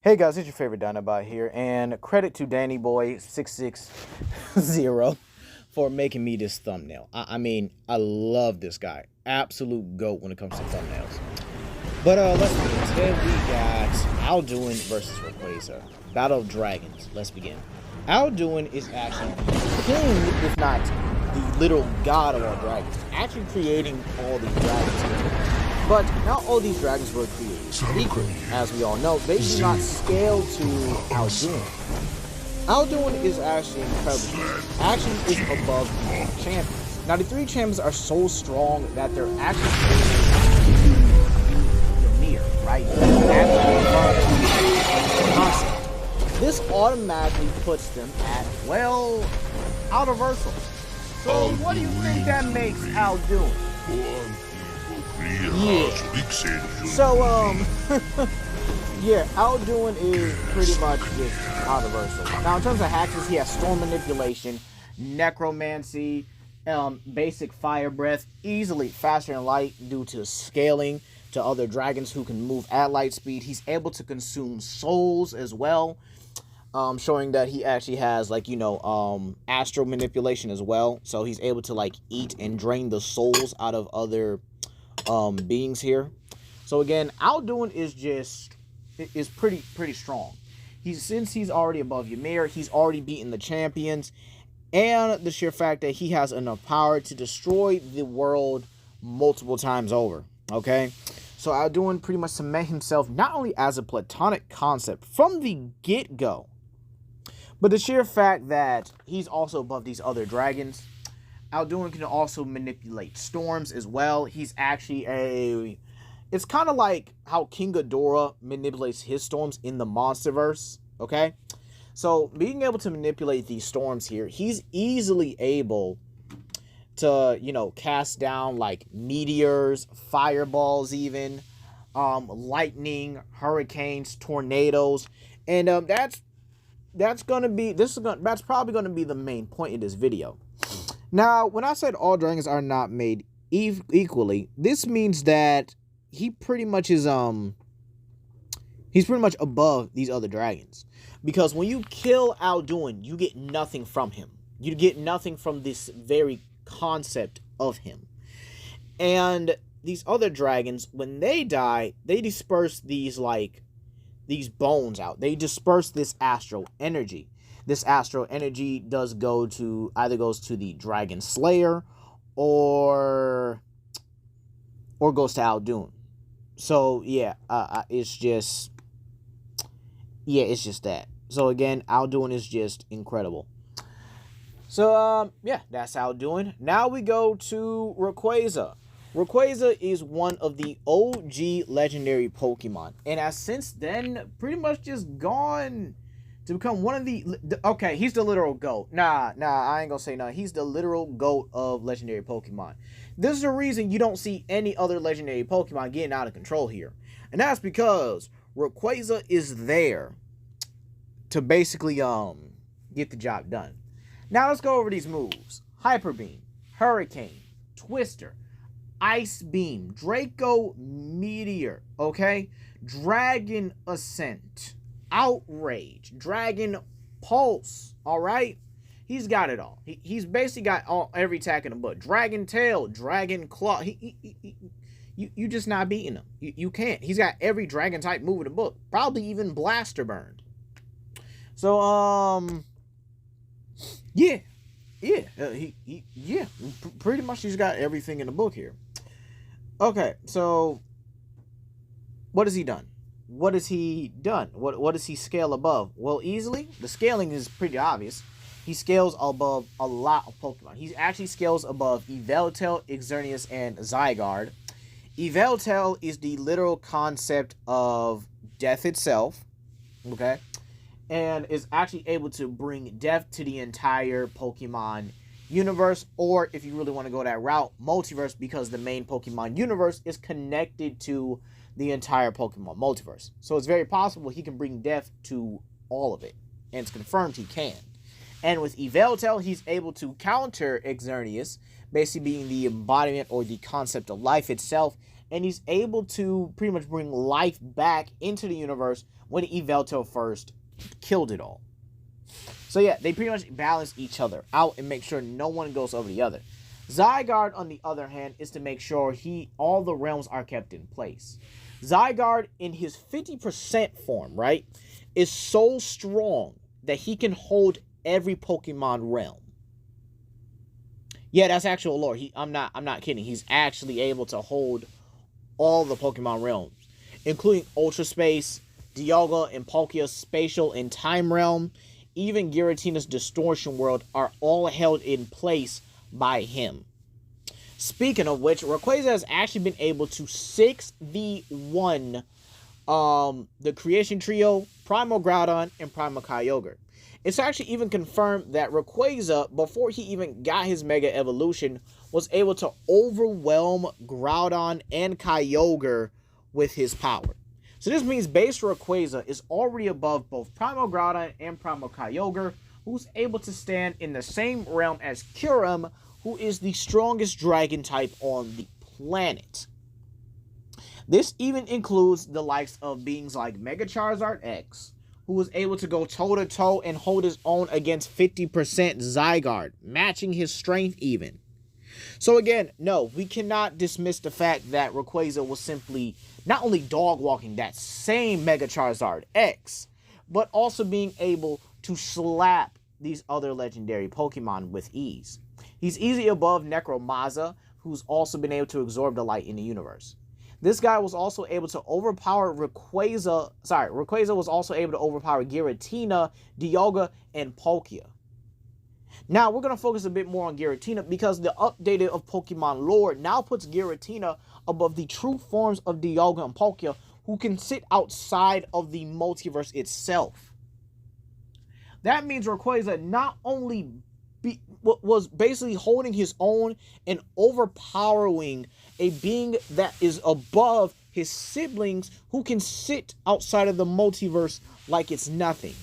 Hey guys, it's your favorite Dinobot here, and credit to Danny Boy 660 for making me this thumbnail. I mean, I love this guy. Absolute GOAT when it comes to thumbnails. But let's begin. Today we got Alduin versus Rayquaza. Battle of Dragons. Let's begin. Alduin is actually the king, if not the literal god of all dragons. Actually creating all these dragons here. But not all these dragons were created equally. As we all know, they do not scale to Alduin. Alduin is actually incredible. Actually is above the champions. Now the three champions are so strong that they're actually near, right? This automatically puts them at, well, Universal. So what do you think that makes Alduin? Yeah. So, yeah, Alduin is pretty much just universal. Now, in terms of hacks, he has storm manipulation, necromancy, basic fire breath, easily faster than light due to scaling to other dragons who can move at light speed. He's able to consume souls as well, showing that he actually has, like, astral manipulation as well. So he's able to, like, eat and drain the souls out of other beings here. So again, Alduin is pretty strong. Since he's already above Ymir, he's already beaten the champions, and the sheer fact that he has enough power to destroy the world multiple times over. Okay, so Alduin pretty much cement himself not only as a platonic concept from the get-go, but the sheer fact that he's also above these other dragons. Alduin can also manipulate storms as well. He's actually it's kind of like how King Ghidorah manipulates his storms in the Monsterverse, okay? So, being able to manipulate these storms here, he's easily able to, cast down, like, meteors, fireballs even, lightning, hurricanes, tornadoes, and that's probably gonna be the main point in this video. Now, when I said all dragons are not made equally, this means that he pretty much is he's pretty much above these other dragons, because when you kill Alduin, you get nothing from him. You get nothing from this very concept of him. And these other dragons, when they die, they disperse these bones out. They disperse this astral energy. This astral energy either goes to the Dragon Slayer or goes to Alduin. So yeah, it's just that. So again, Alduin is just incredible. So yeah, that's Alduin. Now we go to Rayquaza. Rayquaza is one of the OG legendary Pokemon, and has since then pretty much just gone to become one of okay, he's the literal GOAT. Nah, I ain't gonna say no. He's the literal GOAT of legendary Pokemon. This is the reason you don't see any other legendary Pokemon getting out of control here. And that's because Rayquaza is there to basically get the job done. Now let's go over these moves. Hyper Beam, Hurricane, Twister, Ice Beam, Draco Meteor, okay? Dragon Ascent, Outrage, Dragon Pulse, alright? He's got it all. He's basically got every attack in the book. Dragon Tail, Dragon Claw. You just not beating him. You can't. He's got every dragon type move in the book. Probably even Blaster Burn. So, yeah. Pretty much he's got everything in the book here. Okay, so what has he done? What has he done? What does he scale above? Well, easily, the scaling is pretty obvious. He scales above a lot of Pokemon. He actually scales above Yveltal, Xerneas, and Zygarde. Yveltal is the literal concept of death itself, okay? And is actually able to bring death to the entire Pokemon universe, or if you really want to go that route, multiverse, because the main Pokemon universe is connected to the entire Pokemon multiverse. So it's very possible he can bring death to all of it, and it's confirmed he can. And with Yveltal, he's able to counter Xerneas, basically being the embodiment or the concept of life itself, and he's able to pretty much bring life back into the universe when Yveltal first killed it all. So yeah, they pretty much balance each other out and make sure no one goes over the other. Zygarde, on the other hand, is to make sure all the realms are kept in place. Zygarde, in his 50% form, right, is so strong that he can hold every Pokemon realm. Yeah, that's actual lore. I'm not kidding. He's actually able to hold all the Pokemon realms, including Ultra Space, Dialga and Palkia's Spatial and Time Realm, even Giratina's Distortion World are all held in place by him. Speaking of which, Rayquaza has actually been able to 6v1 the Creation Trio, Primal Groudon, and Primal Kyogre. It's actually even confirmed that Rayquaza, before he even got his Mega Evolution, was able to overwhelm Groudon and Kyogre with his power. So this means base Rayquaza is already above both Primal Groudon and Primal Kyogre, who's able to stand in the same realm as Kyurem, who is the strongest dragon type on the planet. This even includes the likes of beings like Mega Charizard X, who was able to go toe-to-toe and hold his own against 50% Zygarde, matching his strength even. So again, no, we cannot dismiss the fact that Rayquaza was simply not only dog-walking that same Mega Charizard X, but also being able to slap these other legendary Pokemon with ease. He's easily above Necromaza, who's also been able to absorb the light in the universe. This guy was also able to overpower Rayquaza. Rayquaza was also able to overpower Giratina, Dialga, and Palkia. Now, we're going to focus a bit more on Giratina because the updated of Pokemon lore now puts Giratina above the true forms of Dialga and Palkia, who can sit outside of the multiverse itself. That means Rayquaza not only was basically holding his own and overpowering a being that is above his siblings who can sit outside of the multiverse like it's nothing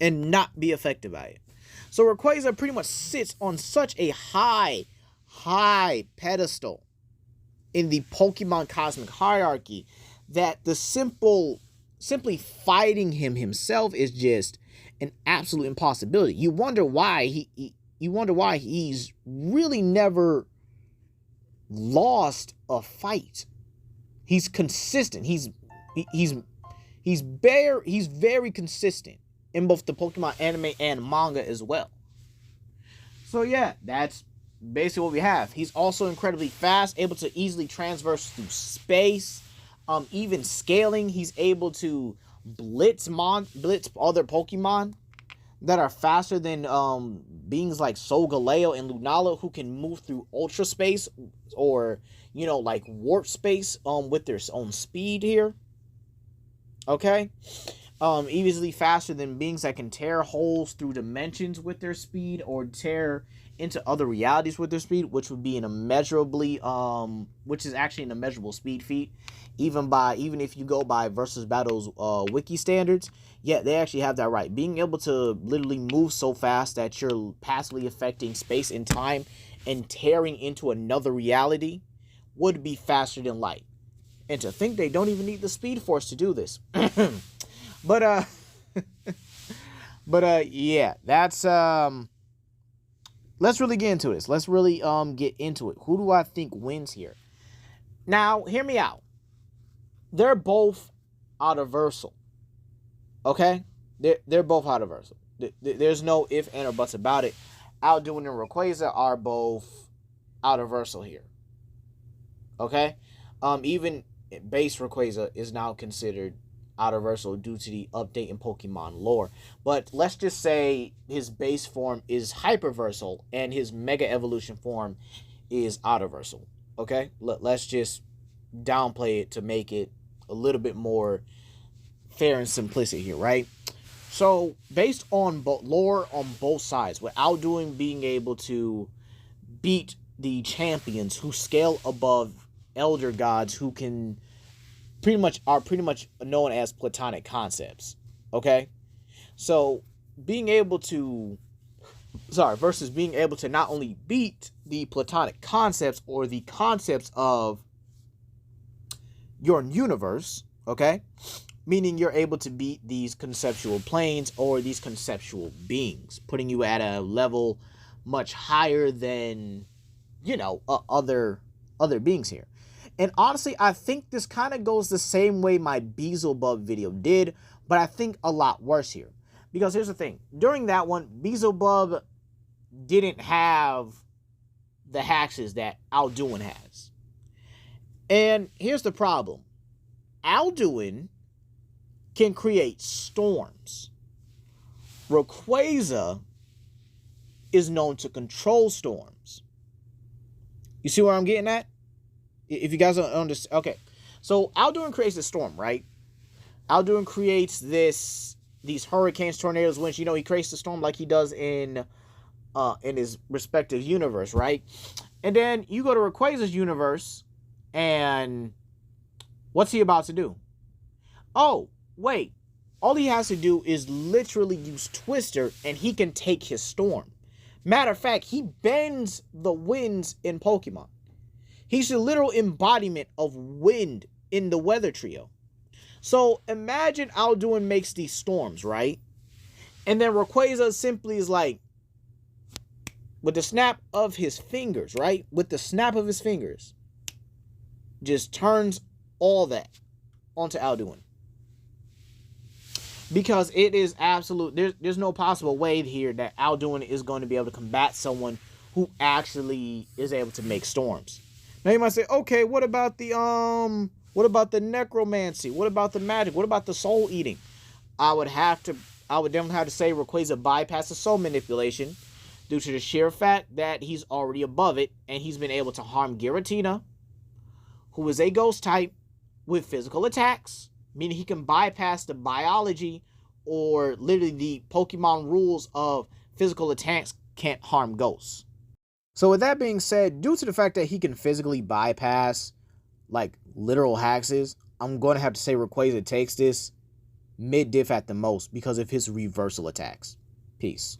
and not be affected by it. So Rayquaza pretty much sits on such a high pedestal in the Pokemon cosmic hierarchy that the simply fighting him himself is just an absolute impossibility. You wonder why he's really never lost a fight. He's consistent. He's very consistent in both the Pokemon anime and manga as well. So yeah, that's basically what we have. He's also incredibly fast, able to easily transverse through space. Even scaling, he's able to blitz other Pokemon that are faster than beings like Solgaleo and Lunala, who can move through ultra space or, you know, like warp space with their own speed here. Okay? Easily faster than beings that can tear holes through dimensions with their speed or tear into other realities with their speed, which would be which is actually an immeasurable speed feat. Even if you go by Versus Battle's wiki standards, yeah, they actually have that right. Being able to literally move so fast that you're passively affecting space and time and tearing into another reality would be faster than light. And to think they don't even need the Speed Force to do this. But yeah, that's let's really get into this. Let's really get into it. Who do I think wins here? Now, hear me out. They're both universal. Okay? They're both universal. There's no if, and, or buts about it. Alduin and Rayquaza are both universal here. Okay? Even base Rayquaza is now considered universal due to the update in Pokemon lore. But let's just say his base form is hyperversal and his Mega Evolution form is universal. Okay? Let's just downplay it to make it a little bit more fair and simplicity here, right? So, based on lore on both sides, with Alduin being able to beat the champions who scale above elder gods who can are pretty much known as platonic concepts. Okay? So versus being able to not only beat the platonic concepts or the concepts of your universe, okay? Meaning you're able to beat these conceptual planes or these conceptual beings, putting you at a level much higher than, you know, other beings here. And honestly, I think this kind of goes the same way my Beelzebub video did, but I think a lot worse here. Because here's the thing. During that one, Beelzebub didn't have the hacks that Alduin has. And here's the problem. Alduin can create storms. Rayquaza is known to control storms. You see where I'm getting at? If you guys don't understand. Okay. So Alduin creates a storm, right? Alduin creates these hurricanes, tornadoes, winds. You know, he creates the storm like he does in his respective universe, right? And then you go to Rayquaza's universe, and what's he about to do? Oh, wait. All he has to do is literally use Twister, and he can take his storm. Matter of fact, he bends the winds in Pokemon. He's the literal embodiment of wind in the weather trio. So imagine Alduin makes these storms, right? And then Rayquaza simply is like, with the snap of his fingers, right? With the snap of his fingers, just turns all that onto Alduin. Because it is absolute, there's no possible way here that Alduin is going to be able to combat someone who actually is able to make storms. Now you might say, okay, what about the necromancy? What about the magic? What about the soul eating? I would definitely have to say Rayquaza bypasses soul manipulation due to the sheer fact that he's already above it, and he's been able to harm Giratina, who is a ghost type, with physical attacks, meaning he can bypass the biology or literally the Pokemon rules of physical attacks can't harm ghosts. So with that being said, due to the fact that he can physically bypass like literal hexes, I'm going to have to say Rayquaza takes this mid-diff at the most because of his reversal attacks. Peace.